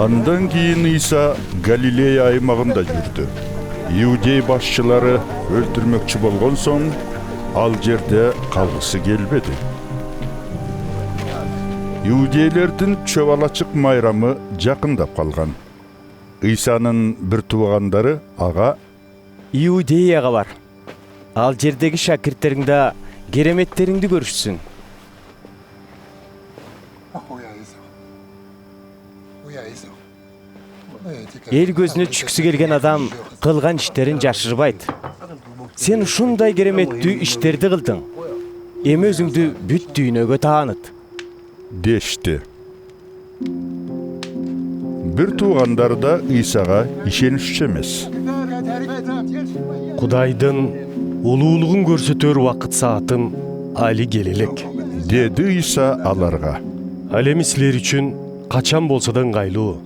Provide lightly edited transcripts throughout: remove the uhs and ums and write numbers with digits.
Андан кейін Иса Галилея аймағында жүрді. Иудей басшылары өлтірмекші болған соң, ал жерде қалғысы келбеді. Иудейлердің чөбалачық майрамы жақындап қалған. Исаның бір туғандары аға Иудеяға бар. Ал жердегі шәкірттеріңді кереметтеріңді көрішсің. Ел көзіне түшкісі келген адам қылған іштерін жашырбайды. Сен шундай кереметті іштерді қылдың. Эми өзіңді бүт дүйнөгө тааныт. дешті. Бір туғандар да Исаға ишенішчі емес. Құдайдың улуулугун көрсөтөр уақыт саатын али келелек. Деді Иса аларға. Ал эми силер үчүн качан болсо да ыңгайлуу.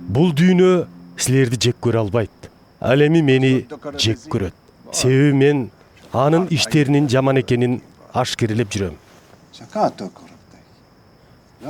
Бул дүйнө силерди жек көрө албайт. Ал эми мени жек көрөт. Себеби мен анын иштеринин жаман экенин ашкерелеп жүрөм.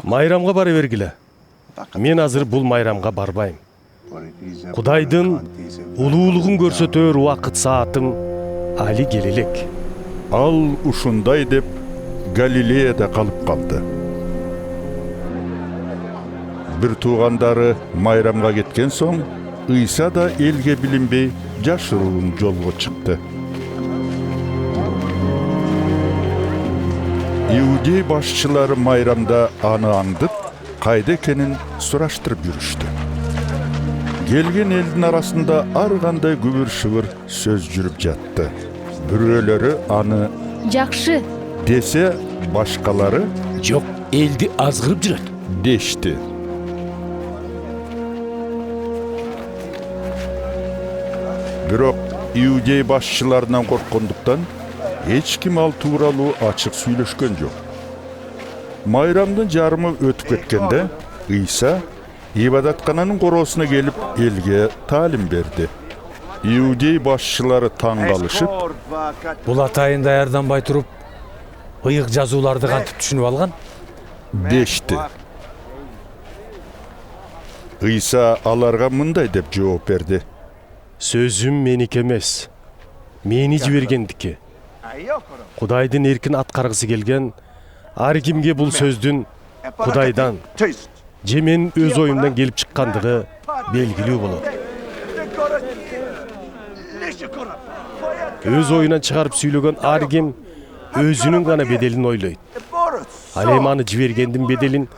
Майрамга бара бергиле. Мен азыр бул майрамга барбайм. Кудайдын улуулугун көрсөтөр уақыт саатым али келелек. Ал ушундай деп Галилеяда қалып қалды. Бір туғандары майрамға кеткен соң, Иса да елге білінбей жашыруын жолға шықты. Иудей басшылары майрамда аны аңдып, қайда екенін сұраштырып жүрішті. Келген елдің арасында арғандай күбір-шыбыр сөз жүріп жатты. Бүрелері аны Жақшы десе, башқалары Жоқ, элди азгырып жүрөт. дешті. Бирок Иудей басшыларынан қорққандықтан ешкім ал тууралуу ачык сүйлөшкөн жок. Майрамдын жарымы өтүп кеткенде Иса ибадаткананын короосуна келип элге таалим берди. Иудей басшылары таң калышып, Бул атайын даярданбай туруп, ыйык жазууларды кантип түшүнүп алган? дешти. Иса аларга мындай деп жооп берди. Сөзүм меники эмес. Мени жибергендики. Кудайдын эркин аткаргысы келген ар кимге бул сөздүн Кудайдан же мен өз оюмдан келип чыккандыгы белгилүү болот. Өз оюнан чыгарып сүйлөгөн ар ким өзүнүн гана беделин ойлойт. Ал эми аны жибергендин беделин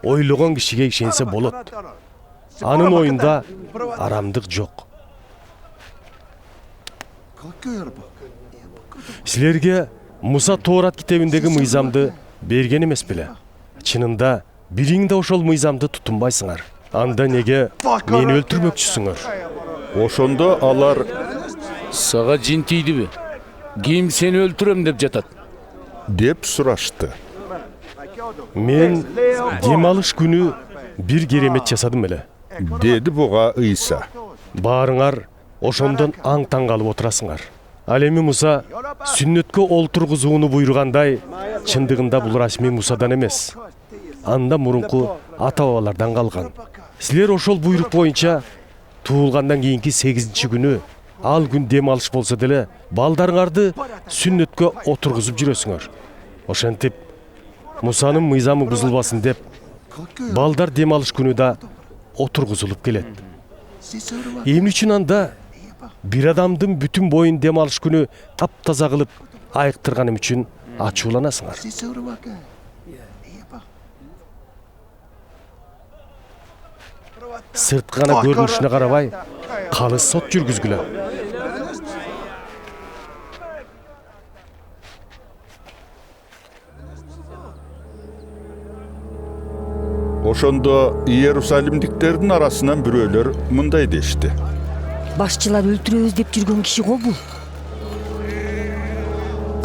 ойлогон кишиге ишенсе болот. Анын оюнда арамдык жок. Силерге Муса Тоорат китебиндеги мыйзамды берген эмес беле? Чынында бириң да ошол мыйзамды тутунбайсыңар. Анда неге мени өлтүрмөкчүсүңөр? Ошондо алар Сага жин тийдиби? Ким сени өлтүрөм деп жатат? деп сурашты. Мен дем алыш күнү бир керемет жасадым эле. Деди буга Иса. Баарыңар ошондон аң-таң калып отурасыңар. Ал эми Муса сүннөткө олтургузууну буйругандай, чындыгында бул расмий Мусадан эмес. Анда мурунку ата-бабалардан калган. Силер ошол буйрук боюнча туулгандан кийинки 8-күнү ал күн дем алыш болсо деле балдарыңарды сүннөткө отургузуп жүрөсүңөр. Ошентип Мусанын мыйзамы бузулбасын деп балдар дем алыш күнү да отургузулуп келет. Эмне үчүн анда бир адамдын бүтүн боюн дем алыш күнү таптаза кылып айыктырганым үчүн ачууланасыңар? Сырткы гана көрүнүшүнө карабай калыс сот жүргүзгүлө. Ошондо Иерусалимдиктердин арасынан бирөөлөр мындай дешти. башчылар өлтүрөбүз деп жүргөн киши го бул.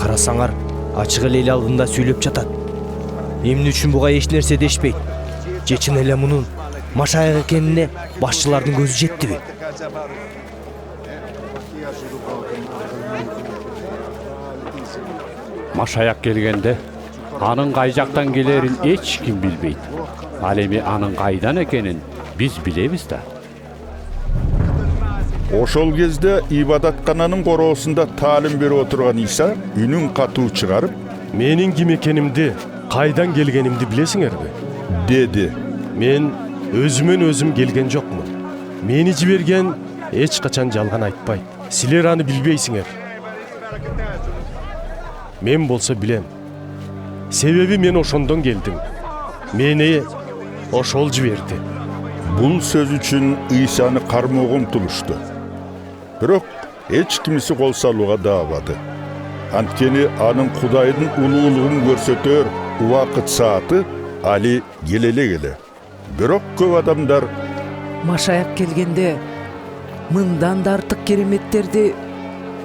Карасаңар, ачык эле эл алдында сүйлөп жатат. Эмне үчүн буга эч нерсе дешпейт? Же чын эле мунун Машаяк экенине башчылардын көзү жеттиби? Машаяк келгенде анын кай жактан келерин эч ким билбейт. Ал эми анын кайдан экенин Biz bilemiz da. Ошол кезде ибадаткананын короосунда таалим берип отурган Иса үнүн катуу чыгарып Менин ким экенимди, кайдан келгенимди билесиңерби? деди: Мен өзүмөн өзүм келген жокмун. Мени жиберген эч качан жалган айтпайт. Силер аны билбейсиңер. Мен болсо билем. Себеби мен ошондон келдим. Мени ошол жиберди. Бул сөз үчүн Исаны кармоого умтулушту. Бирок эч кимиси кол салууга даабады. Анткени анын Кудайдын улуулугун көрсөтөр убакыт сааты али келе. Бирок көп адамдар Машаяк келгенде мындан да артык кереметтерди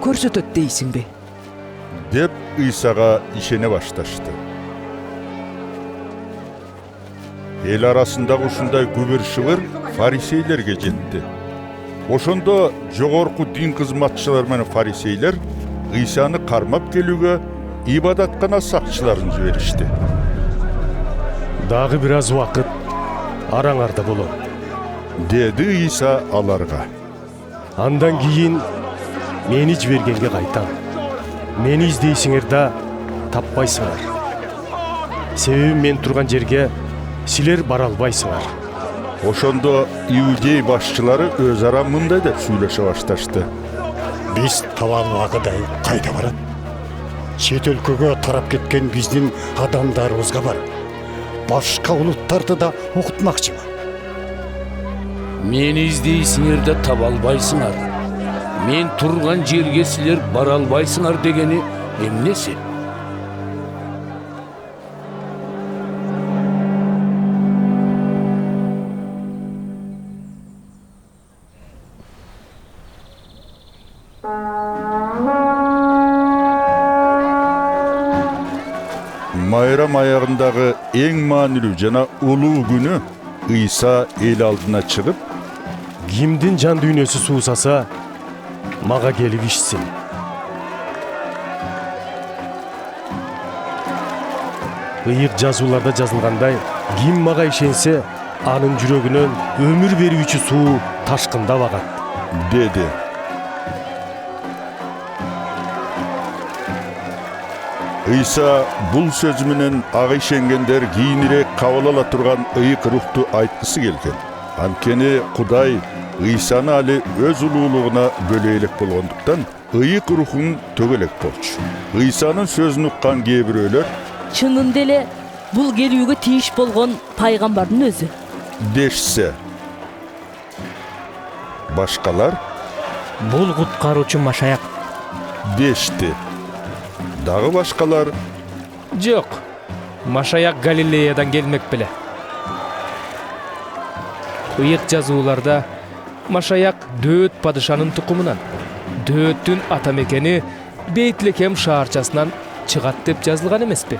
көрсөтөт дейсиңби? деп Исага ишене башташты. Эл арасындагы ушундай күбүр-шыбыр фарисейлерге жетти. Ошондо жогорку дин кызматчылары менен фарисейлер Исаны кармап келүүгө ибадаткана сакчыларын жиберишти. Дагы бир аз убакыт араңарда болот. Деди Иса аларга. Андан кийин мени жибергенге кайтам. Мени издейсиңер да таппайсыңар. Себеби мен турган жерге силер бара албайсыңар. Ошондо иудей башчылары өз ара мындай деп сүйлөшө башташты. Биз таба албагыдай кайда барат? Чет өлкөгө тарап кеткен биздин адамдарыбызга бар. Башка улуттарды да окутмакчыбы. Мени издейсиңер да таба албайсыңар. Мен турган жерге силер бара албайсыңар дегени эмнеси? Майрам аягындагы эң маанилүү жана улуу күнү Иса эл алдына чыгып, Кимдин жан дүйнөсү суусаса, мага келип ишсин. Ыйык жазууларда жазылгандай, ким мага ишенсе, анын жүрөгүнөн өмүр берүүчү суу ташкындап агат, деди. Иса бул сөзү менен ага ишенгендер кийинирээк кабыл ала турган ыйык рухту айткысы келген. Анткени Кудай Исаны али өз улуулугуна бөлө элек болгондуктан ыйык рухун төгө элек болчу. Исанын сөзүн уккан кээ бирөөлөр Чынында эле бул келүүгө тийиш болгон пайгамбардын өзү дешсе, башкалар Бул куткаруучу Машаяк. дешти. Дагы башкалар Жок. Машаяк Галилеядан келмек беле. Ыйык жазууларда Машаяк Дөөт падышанын тукумунан, Дөөттүн ата мекени Бейтлехем шаарчасынан чыгат деп жазылган эмеспи?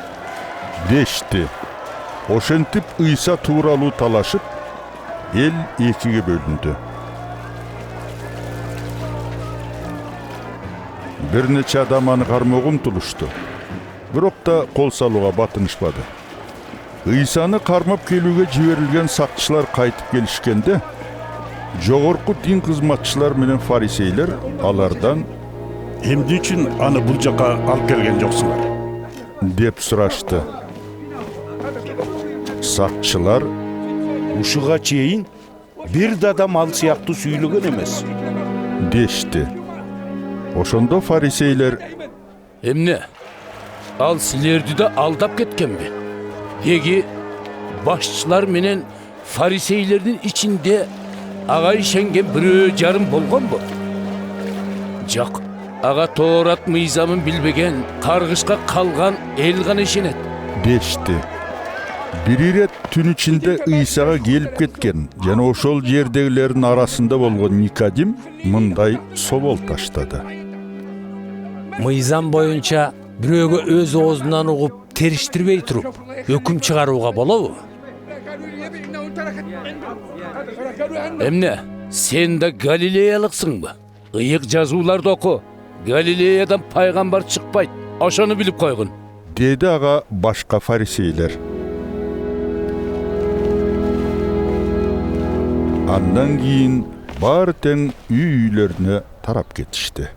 дешти. Ошентип Иса тууралуу талашып, эл экиге бөлүндү. Бир нече адам аны кармоого умтулушту. Бирок да кол салууга батынышпады. Исаны кармап келүүгө жиберилген сакчылар кайтып келишкенде, жогорку дин кызматчылар менен фарисейлер алардан Эмне үчүн аны бул жака алып келген жоксуңар? деп сурашты. Сакчылар Ушуга чейин бир да адам ал сыяктуу сүйлөгөн эмес. дешти. Ошондо фарисейлер Эмне? Ал силерди да алдап кеткенби? Эги башчылар менен фарисейлердин ичинде ага ишенген бирөө жарым болгонбу? Жок. Ага Тоорат мыйзамын билбеген, каргышка калган эл гана ишенет. дешти. Бир ирет түн ичинде Исага келип кеткен жана ошол жердегилердин арасында болгон Никодим мындай собол таштады. Мыйзам боюнча бирөөгө өз оозунан угуп териштирбей туруп өкүм чыгарууга болобу? Эмне? Сен да Галилеялыксыңбы? Ыйык жазууларды оку. Галилеядан пайгамбар чыкпайт. Ошону билип койгун. Деди ага башка фарисейлер. Андан кийин баары тең үй үйлөрүнө тарап кетишти.